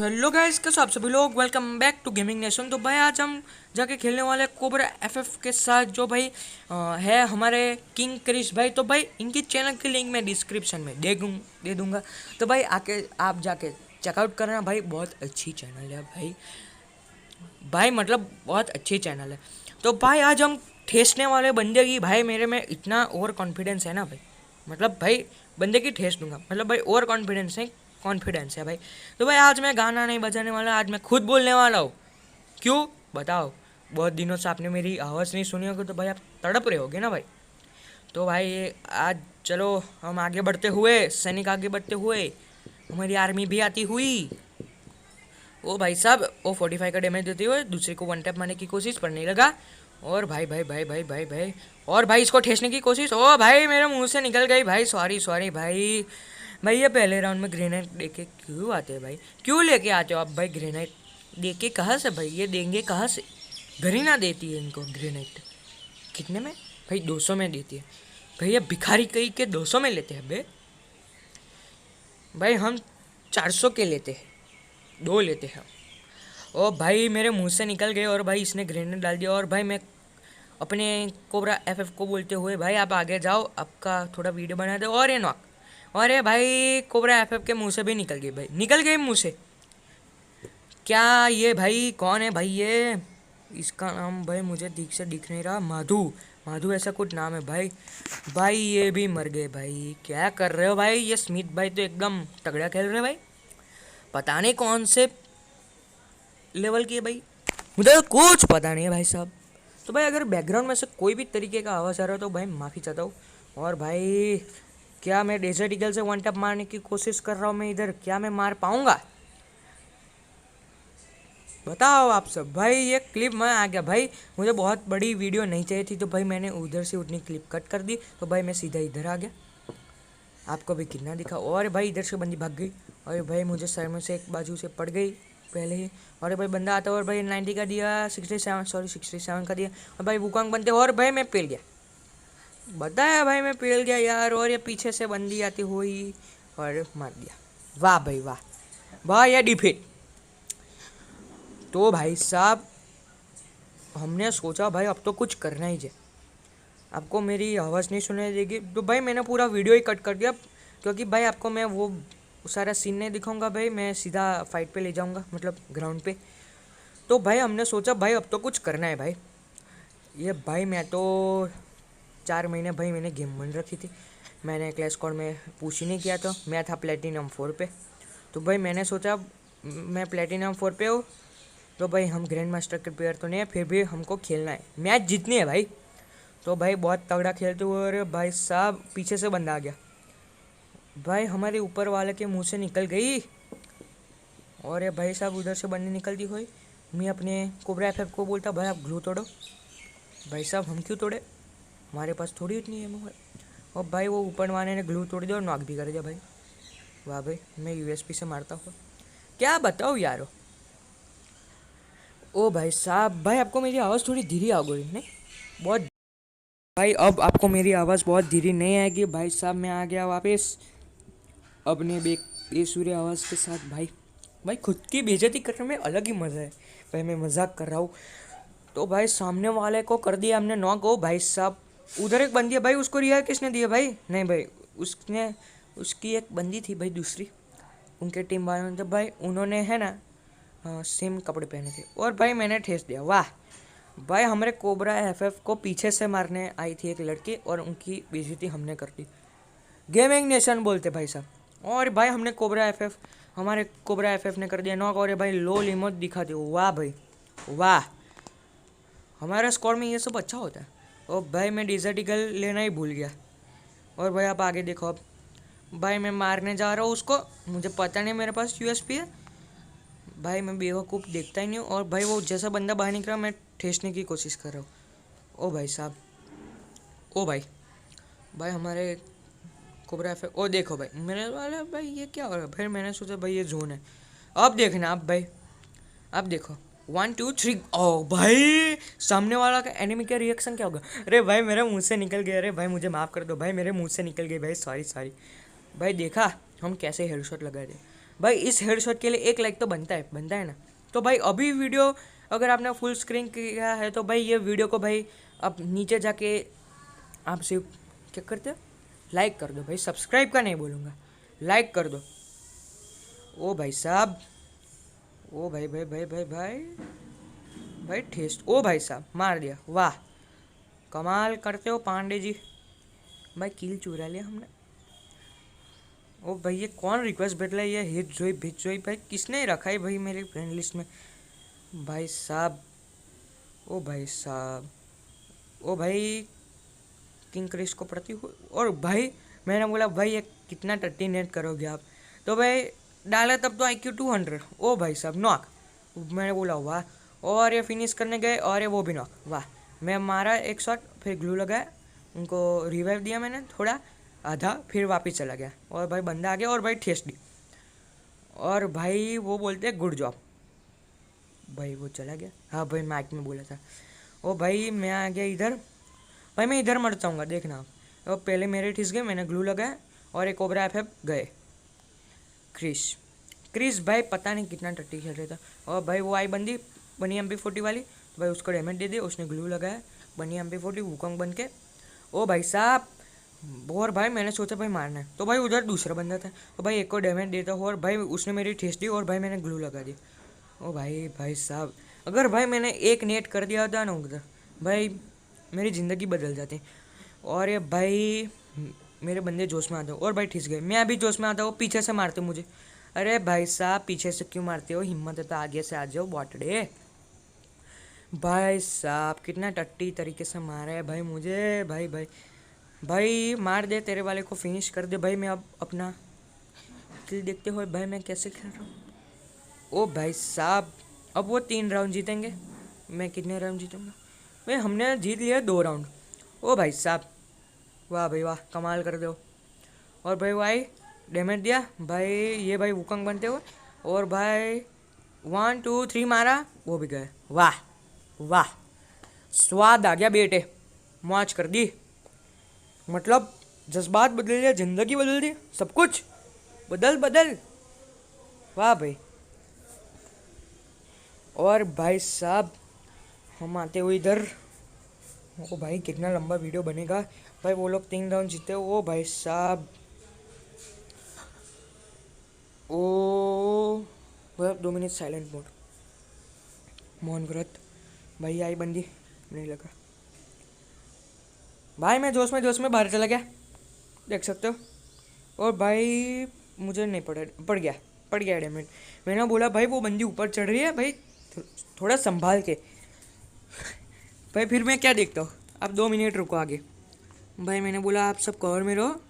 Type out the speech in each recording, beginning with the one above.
So hello guys, कैसे आप सभी लोग। Welcome back to Gaming Nation. तो भाई आज हम जाके खेलने वाले कोबरा एफएफ के साथ, जो भाई है हमारे किंग क्रिश भाई। तो भाई इनकी चैनल की लिंक मैं डिस्क्रिप्शन में दे दूंगा। तो भाई आके आप जाके चेकआउट करना भाई, बहुत अच्छी चैनल है भाई। भाई मतलब बहुत अच्छी चैनल है। तो भाई आज हम ठेसने वाले बंदे की, भाई मेरे में इतना ओवर कॉन्फिडेंस है ना भाई, मतलब भाई बंदे की ठेस दूंगा, मतलब भाई ओवर कॉन्फिडेंस है भाई। तो भाई आज मैं गाना नहीं बजाने वाला, आज मैं खुद बोलने वाला हूँ। क्यों बताओ? बहुत दिनों से आपने मेरी आवाज़ नहीं सुनी होगी, तो भाई आप तड़प रहे होगे ना भाई। तो भाई आज चलो हम आगे बढ़ते हुए, सैनिक आगे बढ़ते हुए, हमारी आर्मी भी आती हुई। ओ भाई साहब, ओ 45 का डैमेज देते हुए दूसरे को वन टैप मारने की कोशिश पर नहीं लगा। और भाई भाई भाई भाई भाई भाई और भाई इसको ठेसने की कोशिश। ओ भाई मेरे मुंह से निकल गई भाई, सॉरी सॉरी भाई। भाई ये पहले राउंड में ग्रेनेड लेके क्यों आते हैं भाई? क्यों लेके आते हो आप भाई ग्रेनेड? देके कहाँ से भाई? ये देंगे कहाँ से? घर ही ना देती है इनको ग्रेनेड। कितने में भाई? 200 में देती है भाई। ये भिखारी कहीं के 200 में लेते हैं बे भाई। हम 400 के लेते हैं, 2 लेते हैं। ओ भाई मेरे मुंह से निकल गए और भाई इसने ग्रेनेड डाल दिया। और भाई मैं अपने कोबरा एफएफ को बोलते हुए, भाई आप आगे जाओ, आपका थोड़ा वीडियो बना दो। और ये नॉक। और ये भाई कोबरा एफएफ के मुंह से भी निकल गई भाई, निकल गई मुंह से। क्या ये भाई कौन है भाई? ये इसका नाम भाई मुझे दिख नहीं रहा। माधु, माधु ऐसा कुछ नाम है भाई। भाई ये भी मर गए भाई। क्या कर रहे हो भाई? ये स्मिथ भाई तो एकदम तगड़ा खेल रहे भाई। पता नहीं कौन से लेवल की है भाई, मुझे तो कुछ पता नहीं है भाई साहब। तो भाई अगर बैकग्राउंड में से कोई भी तरीके का आवाज़ आ रहा हो तो भाई माफ़ी चाहता हूँ। और भाई क्या मैं डेजर्ट ईगल से वन टैप मारने की कोशिश कर रहा हूँ मैं इधर, क्या मैं मार पाऊँगा? बताओ आप सब भाई। ये क्लिप मैं आ गया भाई, मुझे बहुत बड़ी वीडियो नहीं चाहिए थी, तो भाई मैंने उधर से उतनी क्लिप कट कर दी। तो भाई मैं सीधा इधर आ गया। आपको भी कितना दिखा? और भाई इधर से बंदी भाग गई। और भाई मुझे सर में से एक बाजू से पड़ गई पहले ही। और भाई बंदा आता है और भाई 90 का दिया, 67 का दिया। और भाई वुकांग बनते और भाई मैं पेल गया। बताया भाई मैं पेल गया यार। और ये पीछे से बंदी आती हुई और मार दिया। वाह भाई वाह, वाह ये डिफीट। तो भाई साहब हमने सोचा भाई अब तो कुछ करना ही है। आपको मेरी आवाज़ नहीं सुनाई देगी तो भाई मैंने पूरा वीडियो ही कट कर दिया, क्योंकि भाई आपको मैं वो सारा सीन नहीं दिखाऊंगा भाई। मैं सीधा फाइट पे ले जाऊंगा, मतलब ग्राउंड पे। तो भाई हमने सोचा भाई अब तो कुछ करना है भाई। ये भाई मैं तो 4 महीने भाई मैंने गेम बंद रखी थी। मैंने क्लैश स्क्वाड में पुश ही नहीं किया था। मैं था प्लेटिनम 4 पे। तो भाई मैंने सोचा मैं प्लेटिनम 4 पे हूँ तो भाई हम ग्रैंड मास्टर के प्लेयर तो नहीं है, फिर भी हमको खेलना है, मैच जीतनी है भाई। तो भाई बहुत तगड़ा खेलते हुए, और भाई साहब पीछे से बंदा आ गया भाई, हमारे ऊपर वाले के मुंह से निकल गई। और ये भाई साहब उधर से बंदी निकलती हुई। मैं अपने कोबरा एफएफ को बोलता भाई आप ग्लू तोड़ो। भाई साहब हम क्यों तोड़े? हमारे पास थोड़ी इतनी है मोबाइल। और भाई वो ऊपर वाले ने ग्लू तोड़ दिया और नॉक भी कर दिया भाई। वाह भाई मैं यूएसपी से मारता हूँ, क्या बताओ यारो। ओ भाई साहब, भाई आपको मेरी आवाज़ थोड़ी धीरे आ गई नहीं? बहुत भाई अब आपको मेरी आवाज़ बहुत धीरे नहीं आएगी भाई साहब। मैं आ गया वापस अपने बेसुरी आवाज़ के साथ भाई। भाई खुद की बेइज्जती करने में अलग ही मज़ा है भाई, मैं मजाक कर रहा हूँ। तो भाई सामने वाले को कर दिया हमने नॉक। हो भाई साहब उधर एक बंदी है भाई, उसको रिहा किसने दिया भाई? नहीं भाई उसने, उसकी एक बंदी थी भाई दूसरी, उनके टीम वालों ने, तो भाई उन्होंने है ना सेम कपड़े पहने थे और भाई मैंने ठेस दिया। वाह भाई हमारे कोबरा एफएफ को पीछे से मारने आई थी एक लड़की और उनकी बेइज्जती हमने कर दी। गेमिंग नेशन बोलते भाई साहब। और भाई हमने कोबरा एफएफ, हमारे कोबरा एफएफ ने कर दिया नॉक। और भाई लो लिमोट दिखा दी। वाह भाई वाह, हमारे स्कोर में ये सब अच्छा होता है। और भाई मैं डेजर्ट ईगल लेना ही भूल गया। और भाई आप आगे देखो, अब भाई मैं मारने जा रहा हूँ उसको, मुझे पता नहीं मेरे पास यूएसपी है भाई। मैं बेवकूफ़ देखता ही नहीं हूँ। और भाई वो जैसा बंदा बाहर निकला मैं ठेसने की कोशिश कर रहा हूँ। ओ भाई साहब, ओ भाई, भाई हमारे कोबरा एफ। ओ देखो भाई मेरे वाले भाई ये क्या हो रहा है? फिर मैंने सोचा भाई ये जोन है। अब देखना आप भाई, अब देखो 1 2 3। ओ भाई सामने वाला का एनिमी का रिएक्शन क्या होगा? अरे भाई मेरे मुंह से निकल गया। अरे भाई मुझे माफ़ कर दो भाई, मेरे मुंह से निकल गई भाई, सॉरी सॉरी भाई। देखा हम कैसे हेडशॉट लगा रहे भाई इस हेडशॉट के लिए 1 लाइक तो बनता है ना। तो भाई अभी वीडियो अगर आपने फुल स्क्रीन किया है तो भाई ये वीडियो को भाई आप नीचे जाके आप सिर्फ क्या करते हो, लाइक कर दो भाई, सब्सक्राइब का नहीं बोलूँगा, लाइक कर दो। ओ भाई साहब, ओ भाई भाई भाई भाई भाई भाई ठेस्ट, ओ भाई साहब मार दिया, वाह कमाल करते हो पांडे जी। भाई किल चुरा लिया हमने। ओ भाई ये कौन रिक्वेस्ट भेज रहा है, ये हिट जोई भिट जोई भाई किसने रखा है भाई मेरी फ्रेंड लिस्ट में। भाई साहब, ओ भाई साहब, ओ भाई किंग क्रिस को प्रति हो। और भाई मैंने बोला भाई ये कितना टट्टी नेट करोगे आप, तो भाई डाला तब तो IQ 200। ओ भाई साहब नॉक, मैंने बोला वाह। और ये फिनिश करने गए और ये वो भी नॉक, वाह। मैं मारा एक शॉट, फिर ग्लू लगाया, उनको रिवाइव दिया मैंने थोड़ा आधा, फिर वापस चला गया और भाई बंदा आ गया और भाई ठेस दी। और भाई वो बोलते हैं गुड जॉब। भाई वो चला गया, हाँ भाई माइक में बोला था। ओ भाई मैं आ गया इधर, भाई मैं इधर मर जाऊँगा देखना आप। और पहले मेरे ठिस गए, मैंने ग्लू लगाया और एक कोबरा एफ गए। क्रिस भाई पता नहीं कितना टट्टी खेल रहा था। और भाई वो आई बंदी बनी MP40 वाली, तो भाई उसको डैमेज दे दिया, उसने ग्लू लगाया, बनी MP40 वुकंग बन के। ओ भाई साहब, और भाई मैंने सोचा भाई मारना है, तो भाई उधर दूसरा बंदा था, तो भाई एक को डैमेज देता हूँ और भाई उसने मेरी ठेस दी और भाई मैंने ग्लू लगा दी। ओ भाई भाई साहब, अगर भाई मैंने एक नेट कर दिया होता ना उधर, भाई मेरी ज़िंदगी बदल जाती। और ये भाई मेरे बंदे जोश में आते हो और भाई ठिस गए, मैं अभी जोश में आता हूँ, पीछे से मारते मुझे। अरे भाई साहब पीछे से क्यों मारते हो, हिम्मत है तो आगे से आ जाओ बॉटड़े। भाई साहब कितना टट्टी तरीके से मारा है भाई मुझे। भाई भाई भाई मार दे तेरे वाले को, फिनिश कर दे भाई। मैं अब अपना किल देखते हुए भाई मैं कैसे खेल रहा हूँ। ओ भाई साहब, अब वो 3 राउंड जीतेंगे, मैं कितने राउंड जीतूंगा भाई, हमने जीत लिया 2 राउंड। ओ भाई साहब, वाह भाई वाह कमाल कर दो। और भाई भाई डैमेज दिया भाई, ये भाई वुकंग बनते हुए, और भाई 1 2 3 मारा, वो भी गए। वाह वाह, स्वाद आ गया बेटे, मौज कर दी। मतलब जज्बात बदल दिया, ज़िंदगी बदल दी, सब कुछ बदल बदल, वाह भाई। और भाई साहब हम आते हुए इधर, ओ भाई कितना लंबा वीडियो बनेगा भाई। वो लोग 3 राउंड जीते, ओ भाई साहब, ओ भाई 2 मिनट साइलेंट मोड, मौन व्रत। भाई आई बंदी, नहीं लगा भाई, मैं जोश में बाहर चला गया, देख सकते हो। और भाई मुझे नहीं पड़ गया डैमेज। मैंने बोला भाई वो बंदी ऊपर चढ़ रही है भाई, थोड़ा संभाल के। भाई फिर मैं क्या देखता हूँ, आप 2 मिनट रुको आगे। भाई मैंने बोला आप सब कवर में रहो।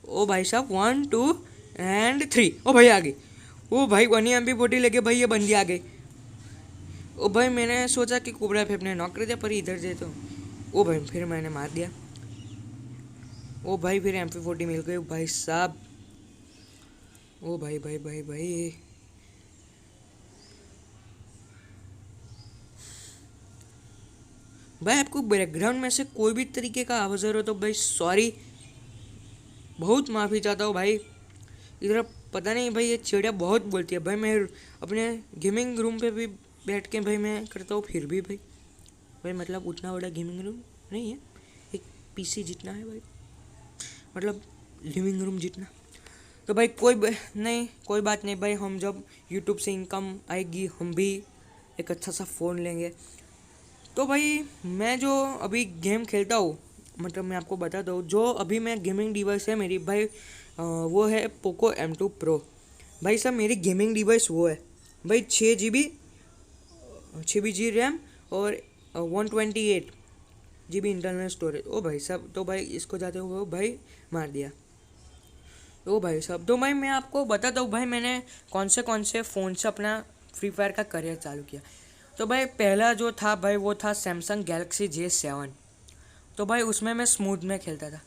ओ भाई साहब 1 2 एंड 3, ओ भाई आ गई। ओ भाई बनी MP40 लेके भाई ये बंदी आ गई। ओ भाई मैंने सोचा कि कोबरा फेप ने नॉक कर दिया, पर इधर से तो ओ भाई फिर मैंने मार दिया। ओ भाई फिर MP40 मिल गई भाई साहब। ओ भाई भाई भाई भाई, भाई आपको बैकग्राउंड में से कोई भी तरीके का आवाज़ हो तो भाई सॉरी, बहुत माफ़ी चाहता हूँ भाई। इधर पता नहीं भाई ये चिड़िया बहुत बोलती है भाई। मैं अपने गेमिंग रूम पे भी बैठ के भाई मैं करता हूँ, फिर भी भाई मतलब उतना बड़ा गेमिंग रूम नहीं है, एक PC जितना है भाई, मतलब लिविंग रूम जितना। तो भाई नहीं कोई बात नहीं भाई, हम जब यूट्यूब से इनकम आएगी हम भी एक अच्छा सा फ़ोन लेंगे। तो भाई मैं जो अभी गेम खेलता हूँ, मतलब मैं आपको बताता हूँ, जो अभी मैं गेमिंग डिवाइस है मेरी भाई, वो है पोको M2 Pro। भाई साहब मेरी गेमिंग डिवाइस वो है भाई, 6 GB रैम और 128 GB इंटरनल स्टोरेज। ओ भाई साहब, तो भाई इसको जाते हुए भाई मार दिया। तो भाई साहब, तो भाई मैं आपको बताता हूँ भाई मैंने कौन से फ़ोन से अपना फ्री फायर का करियर चालू किया। तो भाई पहला जो था भाई वो था सैमसंग गैलेक्सी J7। तो भाई उसमें मैं स्मूथ में खेलता था।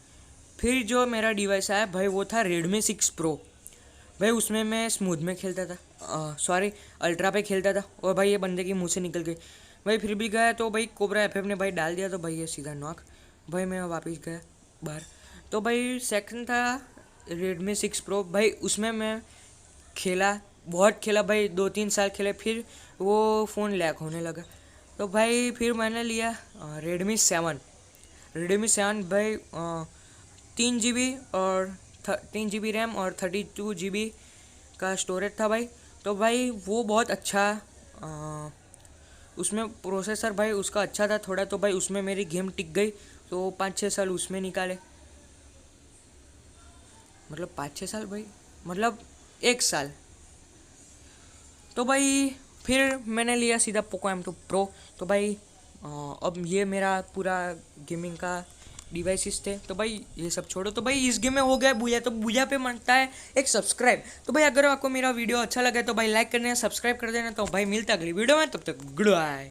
फिर जो मेरा डिवाइस आया भाई वो था Redmi 6 Pro। भाई उसमें मैं स्मूथ में खेलता था, सॉरी अल्ट्रा पे खेलता था, और भाई ये बंदे की मुँह से निकल गई भाई, फिर भी गया तो भाई कोबरा FF ने भाई डाल दिया, तो भाई ये सीधा नॉक। भाई मैं वापस गया बाहर। तो भाई सेकंड था Redmi 6 Pro। भाई उसमें मैं खेला, बहुत खेला भाई, 2-3 साल खेले, फिर वो फ़ोन लैग होने लगा। तो भाई फिर मैंने लिया रेडमी 7। रेडमी 7 भाई 3 GB और 3 GB रैम और 32 GB का स्टोरेज था भाई। तो भाई वो बहुत अच्छा, अ, उसमें प्रोसेसर भाई उसका अच्छा था थोड़ा, तो भाई उसमें मेरी गेम टिक गई। तो 5-6 साल उसमें निकाले, मतलब 5-6 साल भाई, मतलब 1 साल। तो भाई फिर मैंने लिया सीधा पोको M2 प्रो। तो भाई अब ये मेरा पूरा गेमिंग का डिवाइसेस थे। तो भाई ये सब छोड़ो, तो भाई इस गेम में हो गया बुया, तो बुया पे बनता है एक सब्सक्राइब। तो भाई अगर आपको मेरा वीडियो अच्छा लगे तो भाई लाइक करना, सब्सक्राइब कर देना। तो भाई मिलता है अगली वीडियो में, तब तक गुड बाय।